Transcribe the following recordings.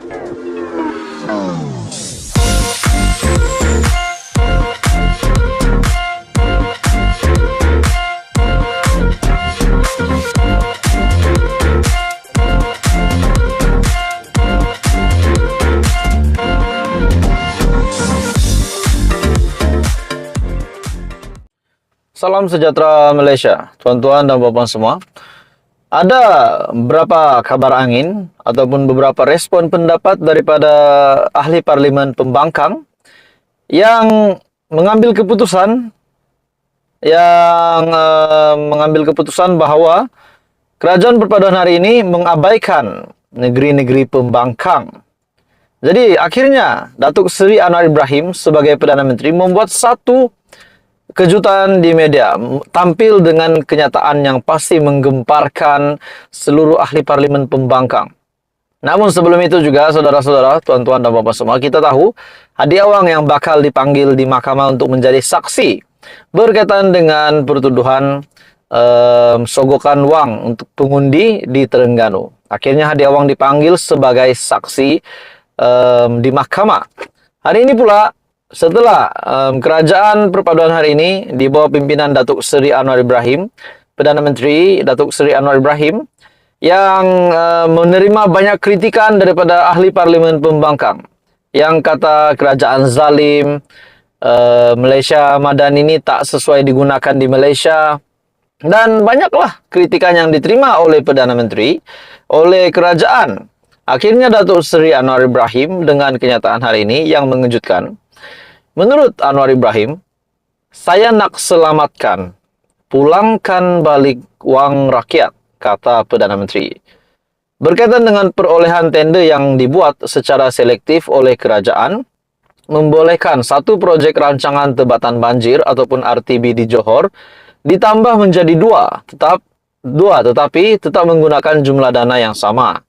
Salam sejahtera Malaysia, tuan-tuan dan puan-puan semua. Ada beberapa kabar angin ataupun beberapa respon pendapat daripada ahli parlimen pembangkang yang mengambil keputusan bahawa kerajaan perpaduan hari ini mengabaikan negeri-negeri pembangkang. Jadi akhirnya Datuk Seri Anwar Ibrahim sebagai Perdana Menteri membuat satu kejutan di media, tampil dengan kenyataan yang pasti menggemparkan seluruh ahli parlimen pembangkang. Namun sebelum itu juga, saudara-saudara, tuan-tuan dan puan-puan semua, kita tahu Hadi Awang yang bakal dipanggil di mahkamah untuk menjadi saksi berkaitan dengan pertuduhan sogokan wang untuk pengundi di Terengganu. Akhirnya Hadi Awang dipanggil sebagai saksi di mahkamah. Hari ini pula, setelah kerajaan perpaduan hari ini di bawah pimpinan Datuk Seri Anwar Ibrahim, Perdana Menteri Datuk Seri Anwar Ibrahim, yang menerima banyak kritikan daripada ahli parlimen pembangkang yang kata kerajaan zalim, Malaysia Madani ini tak sesuai digunakan di Malaysia, dan banyaklah kritikan yang diterima oleh Perdana Menteri, oleh kerajaan. Akhirnya Datuk Seri Anwar Ibrahim dengan kenyataan hari ini yang mengejutkan. Menurut Anwar Ibrahim, saya nak selamatkan, pulangkan balik wang rakyat, kata Perdana Menteri. Berkaitan dengan perolehan tender yang dibuat secara selektif oleh kerajaan, membolehkan satu projek rancangan tebatan banjir ataupun RTB di Johor ditambah menjadi dua, tetapi tetap menggunakan jumlah dana yang sama.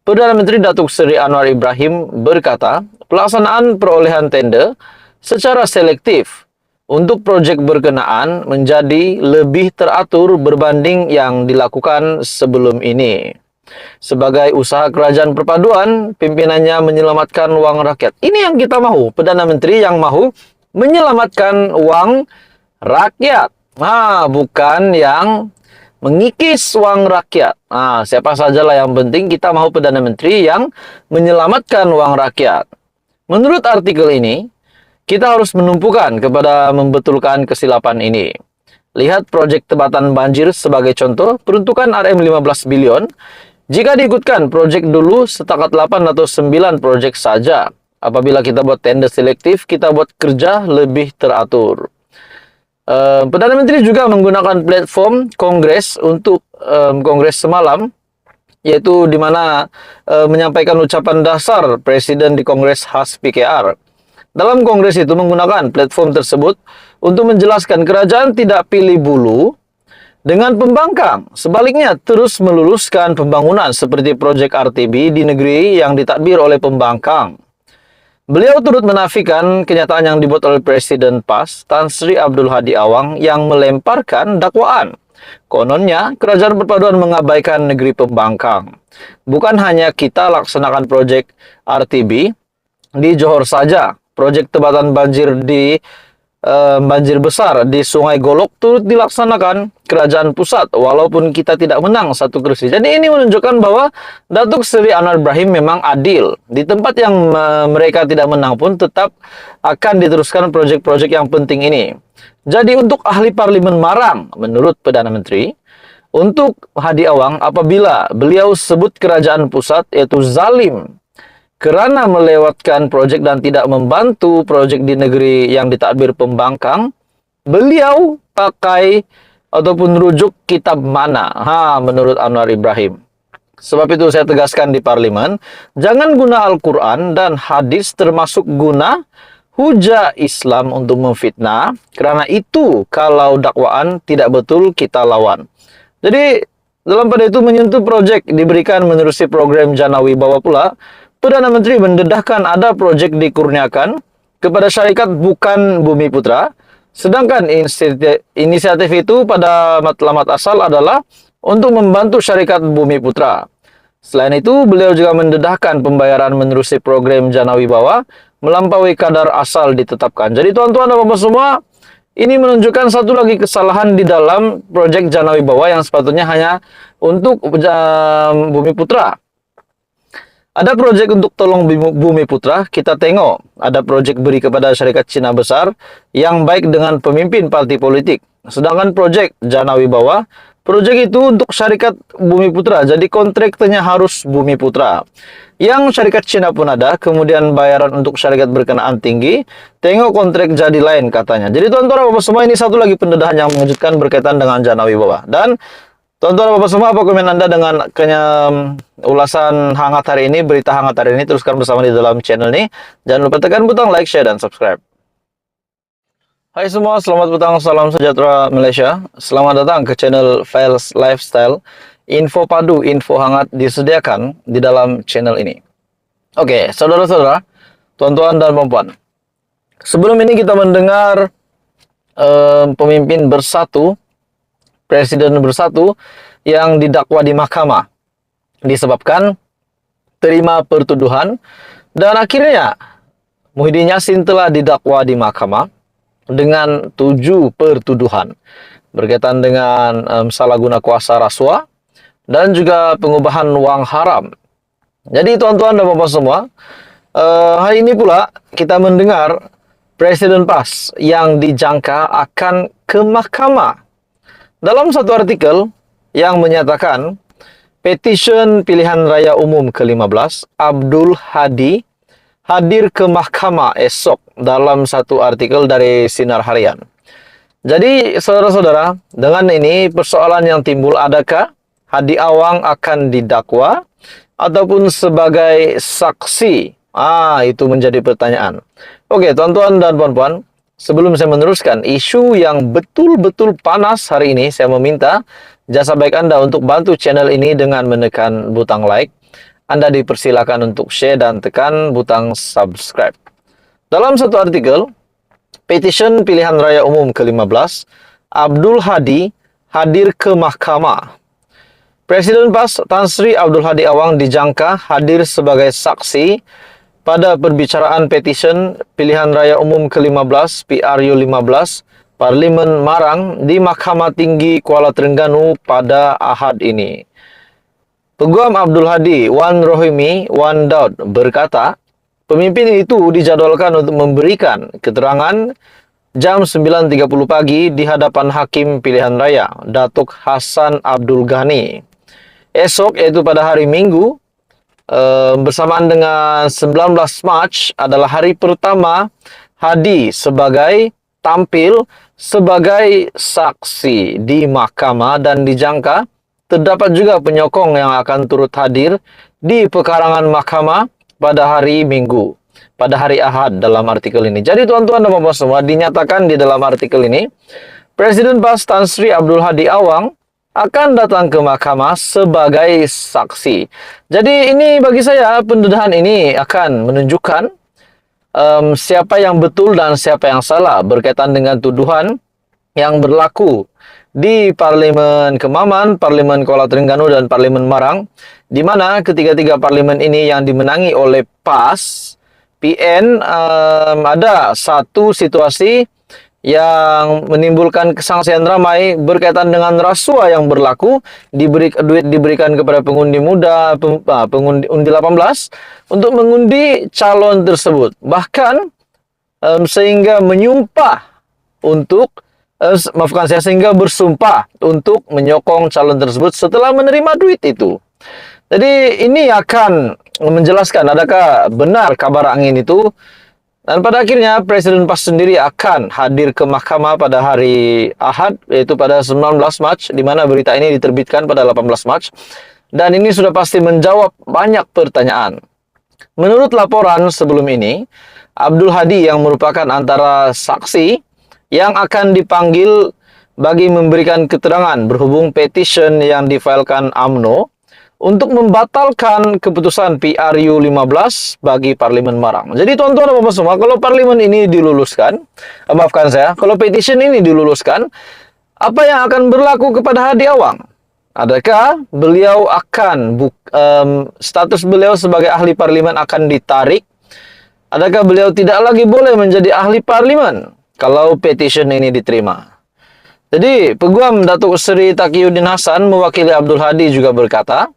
Perdana Menteri Datuk Seri Anwar Ibrahim berkata, pelaksanaan perolehan tender secara selektif untuk projek berkenaan menjadi lebih teratur berbanding yang dilakukan sebelum ini. Sebagai usaha kerajaan perpaduan, pimpinannya menyelamatkan wang rakyat. Ini yang kita mahu, Perdana Menteri yang mahu menyelamatkan wang rakyat. Bukan yang mengikis wang rakyat. Siapa sajalah yang penting kita mahu Perdana Menteri yang menyelamatkan wang rakyat. Menurut artikel ini, kita harus menumpukan kepada membetulkan kesilapan ini. Lihat projek tebatan banjir sebagai contoh, peruntukan RM15 bilion. Jika diikutkan projek dulu setakat 8 atau 9 projek saja. Apabila kita buat tender selektif, kita buat kerja lebih teratur. Perdana Menteri juga menggunakan platform Kongres untuk Kongres semalam, yaitu di mana menyampaikan ucapan dasar Presiden di Kongres khas PKR. Dalam kongres itu menggunakan platform tersebut untuk menjelaskan kerajaan tidak pilih bulu dengan pembangkang. Sebaliknya, terus meluluskan pembangunan seperti proyek RTB di negeri yang ditadbir oleh pembangkang. Beliau turut menafikan kenyataan yang dibuat oleh Presiden PAS, Tan Sri Abdul Hadi Awang, yang melemparkan dakwaan. Kononnya, kerajaan perpaduan mengabaikan negeri pembangkang. Bukan hanya kita laksanakan proyek RTB di Johor saja. Projek tebatan banjir banjir besar di Sungai Golok turut dilaksanakan kerajaan pusat walaupun kita tidak menang satu kursi. Jadi ini menunjukkan bahwa Datuk Seri Anwar Ibrahim memang adil. Di tempat yang mereka tidak menang pun tetap akan diteruskan projek-projek yang penting ini. Jadi untuk ahli parlimen marang, menurut Perdana Menteri, untuk Hadi Awang apabila beliau sebut kerajaan pusat yaitu zalim kerana melewatkan projek dan tidak membantu projek di negeri yang ditadbir pembangkang, beliau pakai ataupun rujuk kitab mana? Menurut Anwar Ibrahim. Sebab itu saya tegaskan di parlimen, jangan guna Al-Quran dan hadis termasuk guna hujah Islam untuk memfitnah, kerana itu kalau dakwaan tidak betul kita lawan. Jadi dalam pada itu menyentuh projek diberikan menerusi program Jana Wibawa pula, Perdana Menteri mendedahkan ada projek dikurniakan kepada syarikat bukan Bumi Putra, sedangkan inisiatif itu pada matlamat asal adalah untuk membantu syarikat Bumi Putra. Selain itu, beliau juga mendedahkan pembayaran menerusi program Jana Wibawa melampaui kadar asal ditetapkan. Jadi tuan-tuan dan bapak semua, ini menunjukkan satu lagi kesalahan di dalam proyek Jana Wibawa yang sepatutnya hanya untuk Bumi Putra. Ada proyek untuk tolong Bumi Putra, kita tengok. Ada proyek beri kepada syarikat Cina besar yang baik dengan pemimpin parti politik. Sedangkan proyek Jana Wibawa, proyek itu untuk syarikat Bumi Putra, jadi kontraktornya harus Bumi Putra. Yang syarikat Cina pun ada, kemudian bayaran untuk syarikat berkenaan tinggi, tengok kontrak jadi lain katanya. Jadi tuan-tuan bapak semua, ini satu lagi pendedahan yang mengejutkan berkaitan dengan Jana Wibawa. Dan tuan-tuan bapak semua, apa komen Anda dengan ulasan hangat hari ini, berita hangat hari ini? Teruskan bersama di dalam channel ini. Jangan lupa tekan butang like, share, dan subscribe. Hai semua, selamat petang, salam sejahtera Malaysia. Selamat datang ke channel Files Lifestyle. Info padu, info hangat disediakan di dalam channel ini. Oke, saudara-saudara, tuan-tuan dan puan-puan. Sebelum ini kita mendengar pemimpin bersatu, presiden bersatu yang didakwa di mahkamah. Disebabkan terima pertuduhan dan akhirnya Muhyiddin Yassin telah didakwa di mahkamah dengan 7 pertuduhan berkaitan dengan salah guna kuasa rasuah dan juga pengubahan wang haram. Jadi tuan-tuan dan bapak semua, hari ini pula kita mendengar Presiden PAS yang dijangka akan ke mahkamah. Dalam satu artikel yang menyatakan Petition Pilihan Raya Umum ke-15 Abdul Hadi hadir ke mahkamah esok, dalam satu artikel dari Sinar Harian. Jadi saudara-saudara, dengan ini persoalan yang timbul, adakah Hadi Awang akan didakwa ataupun sebagai saksi? Itu menjadi pertanyaan. Oke, tuan-tuan dan puan-puan, sebelum saya meneruskan isu yang betul-betul panas hari ini, saya meminta jasa baik Anda untuk bantu channel ini dengan menekan butang like. Anda dipersilakan untuk share dan tekan butang subscribe. Dalam satu artikel, Petition Pilihan Raya Umum ke-15, Abdul Hadi hadir ke mahkamah. Presiden PAS Tan Sri Abdul Hadi Awang dijangka hadir sebagai saksi pada perbicaraan Petition Pilihan Raya Umum ke-15 PRU15 Parlimen Marang di Mahkamah Tinggi Kuala Terengganu pada Ahad ini. Peguam Abdul Hadi, Wan Rohimi Wan Daud berkata, pemimpin itu dijadwalkan untuk memberikan keterangan jam 9.30 pagi di hadapan Hakim Pilihan Raya, Datuk Hassan Abdul Ghani. Esok, yaitu pada hari Minggu, bersamaan dengan 19 Mac adalah hari pertama Hadi tampil sebagai saksi di mahkamah dan dijangka terdapat juga penyokong yang akan turut hadir di pekarangan mahkamah pada hari Minggu, pada hari Ahad dalam artikel ini. Jadi tuan-tuan dan bapak semua, dinyatakan di dalam artikel ini, Presiden PAS Tan Sri Abdul Hadi Awang akan datang ke mahkamah sebagai saksi. Jadi ini bagi saya, pendedahan ini akan menunjukkan siapa yang betul dan siapa yang salah berkaitan dengan tuduhan yang berlaku di Parlimen Kemaman, Parlimen Kuala Terengganu, dan Parlimen Marang, di mana ketiga-tiga parlimen ini yang dimenangi oleh PAS, PN, ada satu situasi yang menimbulkan kesangsian ramai berkaitan dengan rasuah yang berlaku, duit diberikan kepada pengundi muda, pengundi undi 18 untuk mengundi calon tersebut. Bahkan sehingga menyumpah untuk sehingga bersumpah untuk menyokong calon tersebut setelah menerima duit itu. Jadi ini akan menjelaskan adakah benar kabar angin itu. Dan pada akhirnya Presiden PAS sendiri akan hadir ke mahkamah pada hari Ahad, yaitu pada 19 Mac, di mana berita ini diterbitkan pada 18 Mac. Dan ini sudah pasti menjawab banyak pertanyaan. Menurut laporan sebelum ini, Abdul Hadi yang merupakan antara saksi yang akan dipanggil bagi memberikan keterangan berhubung petition yang difailkan UMNO untuk membatalkan keputusan PRU 15 bagi Parlimen Marang. Jadi tuan-tuan dan bapak semua, kalau parlimen ini diluluskan, kalau petition ini diluluskan, apa yang akan berlaku kepada Hadi Awang? Adakah beliau akan status beliau sebagai ahli parlimen akan ditarik? Adakah beliau tidak lagi boleh menjadi ahli parlimen kalau petition ini diterima? Jadi, Peguam Datuk Seri Taqiyuddin Hasan mewakili Abdul Hadi juga berkata,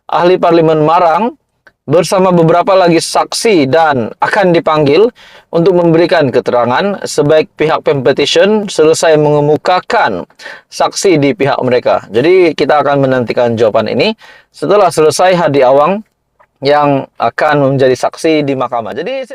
ahli parlimen Marang bersama beberapa lagi saksi dan akan dipanggil untuk memberikan keterangan sebaik pihak petition selesai mengemukakan saksi di pihak mereka. Jadi, kita akan menantikan jawaban ini setelah selesai Hadi Awang yang akan menjadi saksi di mahkamah. Jadi